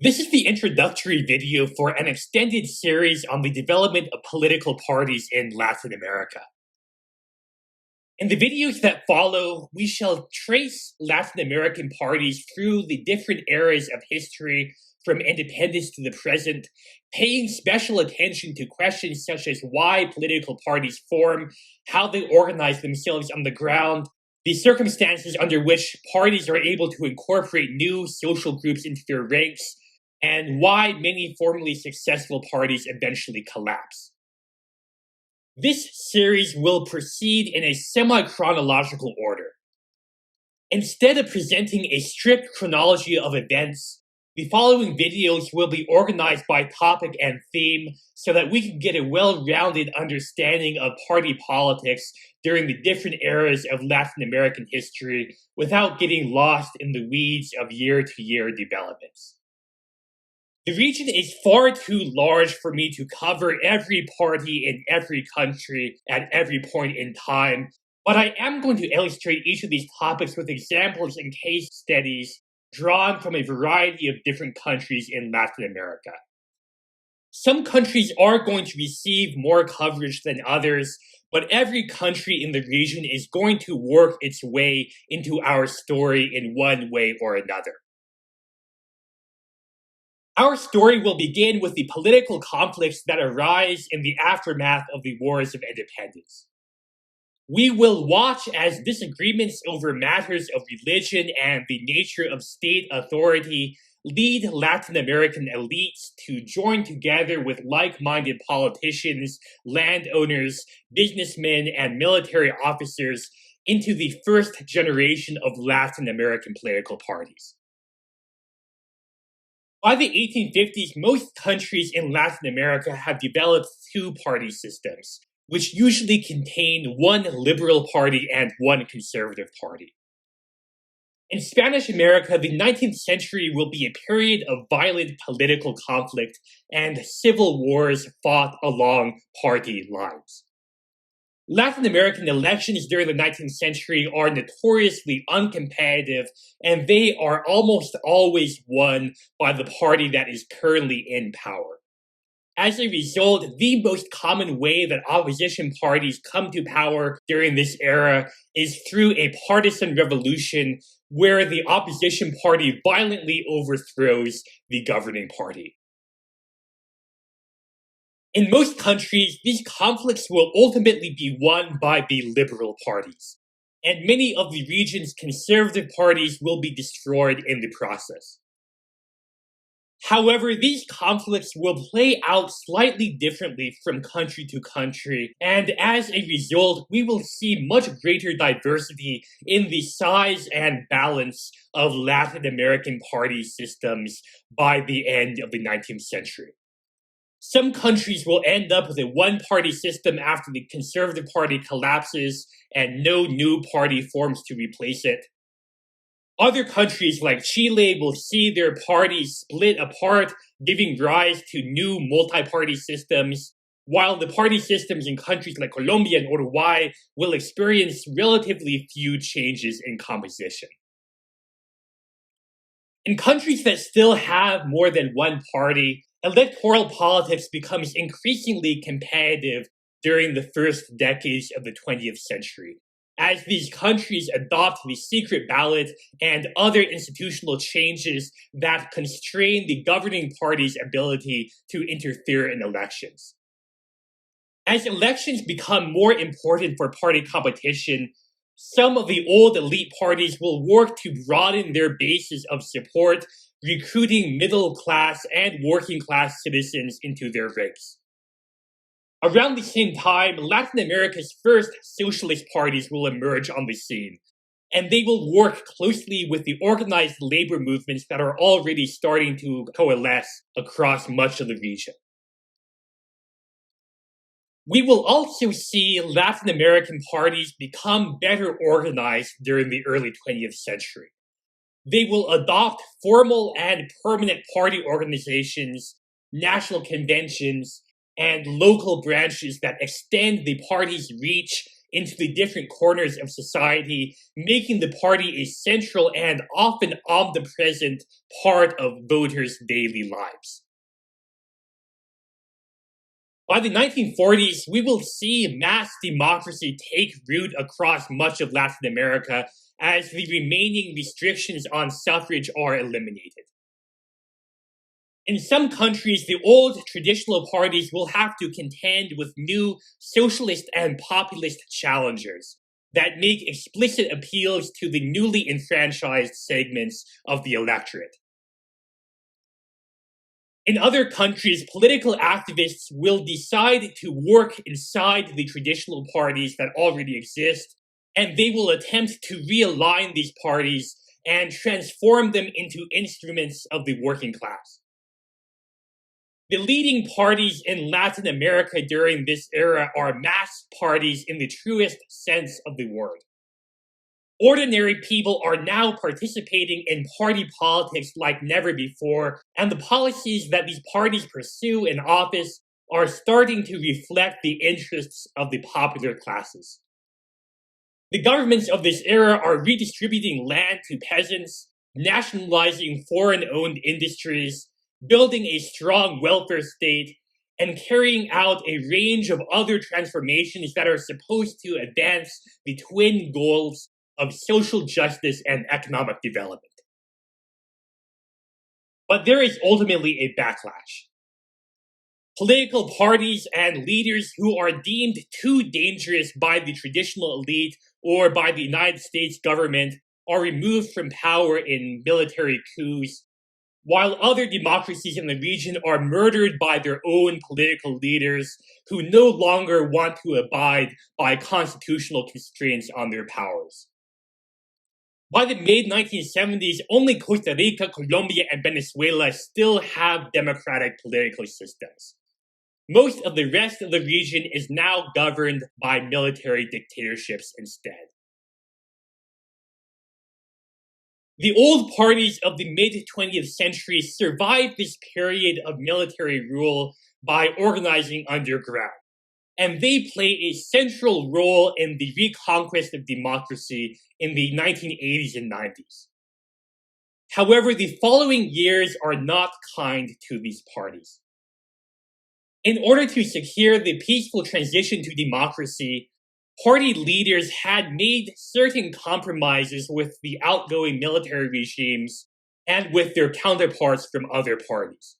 This is the introductory video for an extended series on the development of political parties in Latin America. In the videos that follow, we shall trace Latin American parties through the different eras of history from independence to the present, paying special attention to questions such as why political parties form, how they organize themselves on the ground, the circumstances under which parties are able to incorporate new social groups into their ranks, and why many formerly successful parties eventually collapse. This series will proceed in a semi-chronological order. Instead of presenting a strict chronology of events, the following videos will be organized by topic and theme so that we can get a well-rounded understanding of party politics during the different eras of Latin American history without getting lost in the weeds of year-to-year developments. The region is far too large for me to cover every party in every country at every point in time, but I am going to illustrate each of these topics with examples and case studies drawn from a variety of different countries in Latin America. Some countries are going to receive more coverage than others, but every country in the region is going to work its way into our story in one way or another. Our story will begin with the political conflicts that arise in the aftermath of the Wars of Independence. We will watch as disagreements over matters of religion and the nature of state authority lead Latin American elites to join together with like-minded politicians, landowners, businessmen, and military officers into the first generation of Latin American political parties. By the 1850s, most countries in Latin America have developed two-party systems, which usually contain one liberal party and one conservative party. In Spanish America, the 19th century will be a period of violent political conflict and civil wars fought along party lines. Latin American elections during the 19th century are notoriously uncompetitive, and they are almost always won by the party that is currently in power. As a result, the most common way that opposition parties come to power during this era is through a partisan revolution where the opposition party violently overthrows the governing party. In most countries, these conflicts will ultimately be won by the liberal parties, and many of the region's conservative parties will be destroyed in the process. However, these conflicts will play out slightly differently from country to country, and as a result, we will see much greater diversity in the size and balance of Latin American party systems by the end of the 19th century. Some countries will end up with a one-party system after the Conservative Party collapses and no new party forms to replace it. Other countries like Chile will see their parties split apart, giving rise to new multi-party systems, while the party systems in countries like Colombia and Uruguay will experience relatively few changes in composition. In countries that still have more than one party, electoral politics becomes increasingly competitive during the first decades of the 20th century, as these countries adopt the secret ballot and other institutional changes that constrain the governing party's ability to interfere in elections. As elections become more important for party competition, some of the old elite parties will work to broaden their bases of support, recruiting middle-class and working-class citizens into their ranks. Around the same time, Latin America's first socialist parties will emerge on the scene, and they will work closely with the organized labor movements that are already starting to coalesce across much of the region. We will also see Latin American parties become better organized during the early 20th century. They will adopt formal and permanent party organizations, national conventions, and local branches that extend the party's reach into the different corners of society, making the party a central and often omnipresent part of voters' daily lives. By the 1940s, we will see mass democracy take root across much of Latin America as the remaining restrictions on suffrage are eliminated. In some countries, the old traditional parties will have to contend with new socialist and populist challengers that make explicit appeals to the newly enfranchised segments of the electorate. In other countries, political activists will decide to work inside the traditional parties that already exist, and they will attempt to realign these parties and transform them into instruments of the working class. The leading parties in Latin America during this era are mass parties in the truest sense of the word. Ordinary people are now participating in party politics like never before, and the policies that these parties pursue in office are starting to reflect the interests of the popular classes. The governments of this era are redistributing land to peasants, nationalizing foreign-owned industries, building a strong welfare state, and carrying out a range of other transformations that are supposed to advance the twin goals of social justice and economic development. But there is ultimately a backlash. Political parties and leaders who are deemed too dangerous by the traditional elite or by the United States government are removed from power in military coups, while other democracies in the region are murdered by their own political leaders who no longer want to abide by constitutional constraints on their powers. By the mid-1970s, only Costa Rica, Colombia, and Venezuela still have democratic political systems. Most of the rest of the region is now governed by military dictatorships instead. The old parties of the mid-20th century survived this period of military rule by organizing underground, and they play a central role in the reconquest of democracy in the 1980s and 90s. However, the following years are not kind to these parties. In order to secure the peaceful transition to democracy, party leaders had made certain compromises with the outgoing military regimes and with their counterparts from other parties.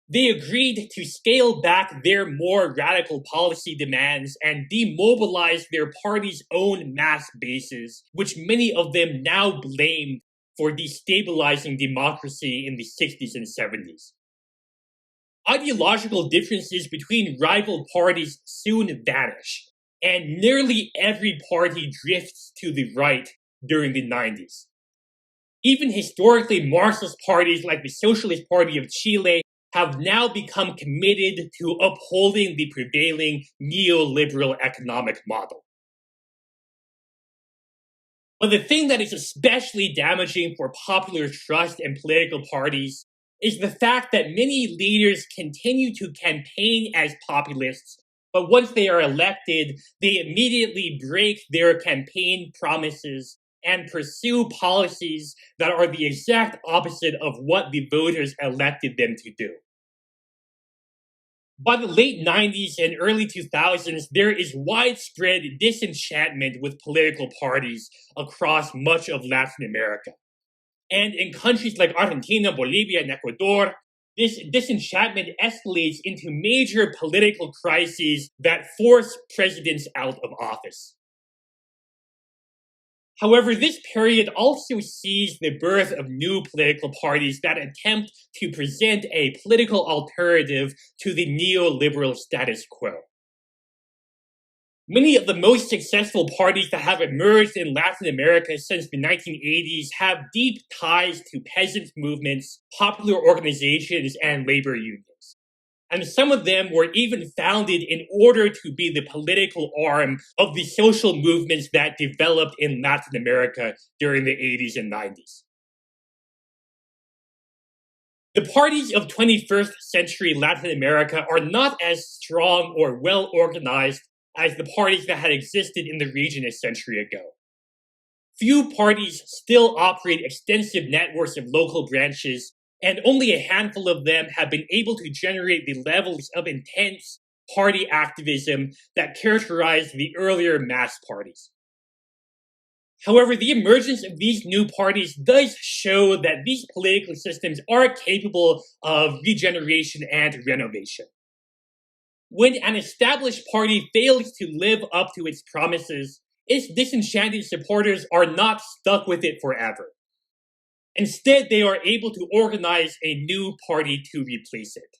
They agreed to scale back their more radical policy demands and demobilize their party's own mass bases, which many of them now blamed for destabilizing democracy in the 60s and 70s. Ideological differences between rival parties soon vanish, and nearly every party drifts to the right during the 90s. Even historically Marxist parties like the Socialist Party of Chile have now become committed to upholding the prevailing neoliberal economic model. But the thing that is especially damaging for popular trust in political parties is the fact that many leaders continue to campaign as populists, but once they are elected, they immediately break their campaign promises and pursue policies that are the exact opposite of what the voters elected them to do. By the late 90s and early 2000s, there is widespread disenchantment with political parties across much of Latin America. And in countries like Argentina, Bolivia, and Ecuador, this disenchantment escalates into major political crises that force presidents out of office. However, this period also sees the birth of new political parties that attempt to present a political alternative to the neoliberal status quo. Many of the most successful parties that have emerged in Latin America since the 1980s have deep ties to peasant movements, popular organizations, and labor unions. And some of them were even founded in order to be the political arm of the social movements that developed in Latin America during the 80s and 90s. The parties of 21st century Latin America are not as strong or well organized as the parties that had existed in the region a century ago. Few parties still operate extensive networks of local branches, and only a handful of them have been able to generate the levels of intense party activism that characterized the earlier mass parties. However, the emergence of these new parties does show that these political systems are capable of regeneration and renovation. When an established party fails to live up to its promises, its disenchanted supporters are not stuck with it forever. Instead, they are able to organize a new party to replace it.